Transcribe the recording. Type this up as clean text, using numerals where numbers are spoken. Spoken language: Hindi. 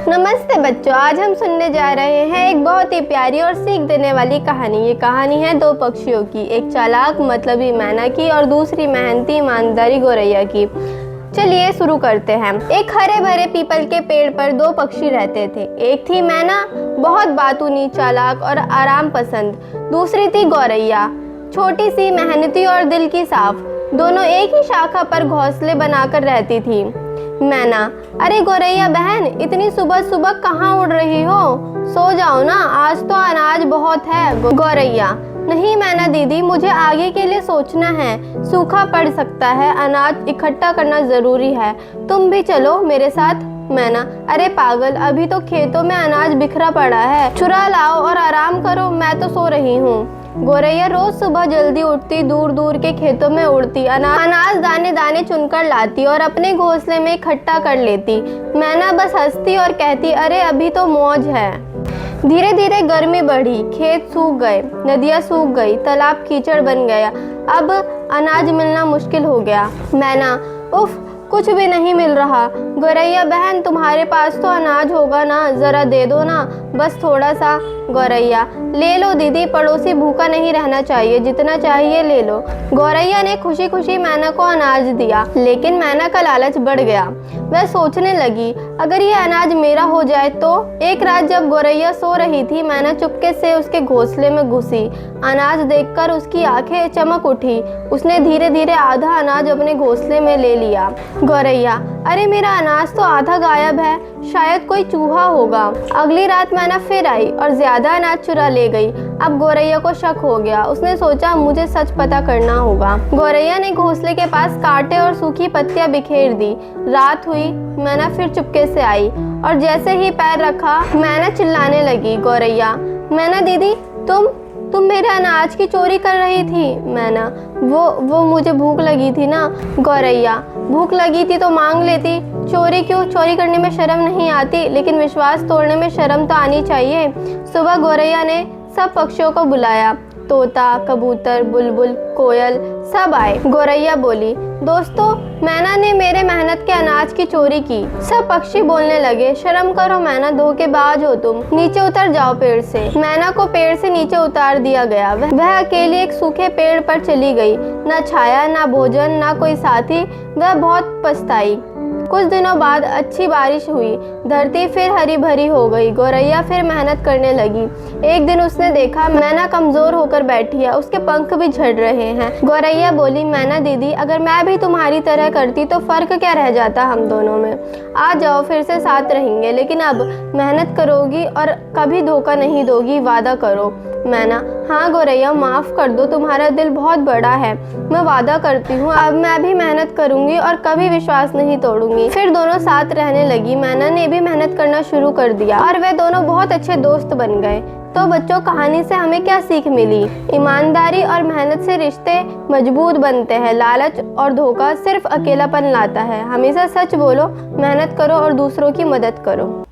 नमस्ते बच्चों, आज हम सुनने जा रहे हैं एक बहुत ही प्यारी और सीख देने वाली कहानी। ये कहानी है दो पक्षियों की, एक चालाक मतलबी मैना की और दूसरी मेहनती ईमानदारी गौरैया की। चलिए शुरू करते हैं। एक हरे भरे पीपल के पेड़ पर दो पक्षी रहते थे। एक थी मैना, बहुत बातूनी, चालाक और आराम पसंद। दूसरी थी गौरैया, छोटी सी, मेहनती और दिल की साफ। दोनों एक ही शाखा पर घोंसले बनाकर रहती थी। मैना: अरे गौरैया बहन, इतनी सुबह सुबह कहाँ उड़ रही हो? सो जाओ ना, आज तो अनाज बहुत है। गौरैया: नहीं मैना दीदी, मुझे आगे के लिए सोचना है, सूखा पड़ सकता है, अनाज इकट्ठा करना जरूरी है। तुम भी चलो मेरे साथ। मैना: अरे पागल, अभी तो खेतों में अनाज बिखरा पड़ा है, चुरा लाओ और आराम करो, मैं तो सो रही हूँ। गौरैया रोज सुबह जल्दी उठती, दूर दूर के खेतों में उड़ती, अनाज दाने दाने चुनकर लाती और अपने घोंसले में इकट्ठा कर लेती। मैना बस हंसती और कहती, अरे अभी तो मौज है। धीरे धीरे गर्मी बढ़ी, खेत सूख गए, नदियाँ सूख गई, तालाब कीचड़ बन गया। अब अनाज मिलना मुश्किल हो गया। मैना: उफ, कुछ भी नहीं मिल रहा। गौरैया बहन, तुम्हारे पास तो अनाज होगा ना, जरा दे दो ना, बस थोड़ा सा। गौरैया: ले लो दीदी, पड़ोसी भूखा नहीं रहना चाहिए, जितना चाहिए ले लो। गौरैया ने खुशी खुशी मैना को अनाज दिया, लेकिन मैना का लालच बढ़ गया। वह सोचने लगी, अगर ये अनाज मेरा हो जाए तो। एक रात जब गौरैया सो रही थी, मैना चुपके से उसके घोंसले में घुसी। अनाज देखकर उसकी आंखें चमक उठी। उसने धीरे धीरे आधा अनाज अपने घोंसले में ले लिया। गौरैया: अरे मेरा अनाज तो आधा गायब है, शायद कोई चूहा होगा। अगली रात मैना फिर आई और ज्यादा अनाज चुरा ले गई। अब गौरैया को शक हो गया। उसने सोचा, मुझे सच पता करना होगा। गौरैया ने घोंसले के पास कांटे और सूखी पत्तियां बिखेर दी। रात हुई, मैना फिर चुपके से आई और जैसे ही पैर रखा, मैना चिल्लाने लगी, गौरैया: मैना दीदी, तुम मेरे अनाज की चोरी कर रही थी। मैना: वो मुझे भूख लगी थी ना। गौरैया: भूख लगी थी तो मांग लेती, चोरी क्यों? चोरी करने में शर्म नहीं आती, लेकिन विश्वास तोड़ने में शर्म तो आनी चाहिए। सुबह गौरैया ने सब पक्षियों को बुलाया। तोता, कबूतर, बुलबुल, कोयल सब आए। गौरैया बोली, दोस्तों, मैना ने मेरे मेहनत के अनाज की चोरी की। सब पक्षी बोलने लगे, शर्म करो मैना, धोखेबाज हो तुम, नीचे उतर जाओ पेड़ से। मैना को पेड़ से नीचे उतार दिया गया। वह अकेली एक सूखे पेड़ पर चली गई। न छाया, न भोजन, न कोई साथी। वह बहुत पछताई। कुछ दिनों बाद अच्छी बारिश हुई, धरती फिर हरी भरी हो गई। गौरैया फिर मेहनत करने लगी। एक दिन उसने देखा, मैना कमजोर होकर बैठी है, उसके पंख भी झड़ रहे हैं। गौरैया बोली, मैना दीदी, अगर मैं भी तुम्हारी तरह करती तो फर्क क्या रह जाता हम दोनों में? आ जाओ, फिर से साथ रहेंगे, लेकिन अब मेहनत करोगी और कभी धोखा नहीं दोगी, वादा करो। मैना: हाँ गौरैया, माफ़ कर दो, तुम्हारा दिल बहुत बड़ा है, मैं वादा करती हूँ, अब मैं भी मेहनत करूँगी और कभी विश्वास नहीं तोड़ूंगी। फिर दोनों साथ रहने लगी। मैना ने भी मेहनत करना शुरू कर दिया और वे दोनों बहुत अच्छे दोस्त बन गए। तो बच्चों, कहानी से हमें क्या सीख मिली? ईमानदारी और मेहनत से रिश्ते मजबूत बनते हैं। लालच और धोखा सिर्फ अकेलापन लाता है। हमेशा सच बोलो, मेहनत करो और दूसरों की मदद करो।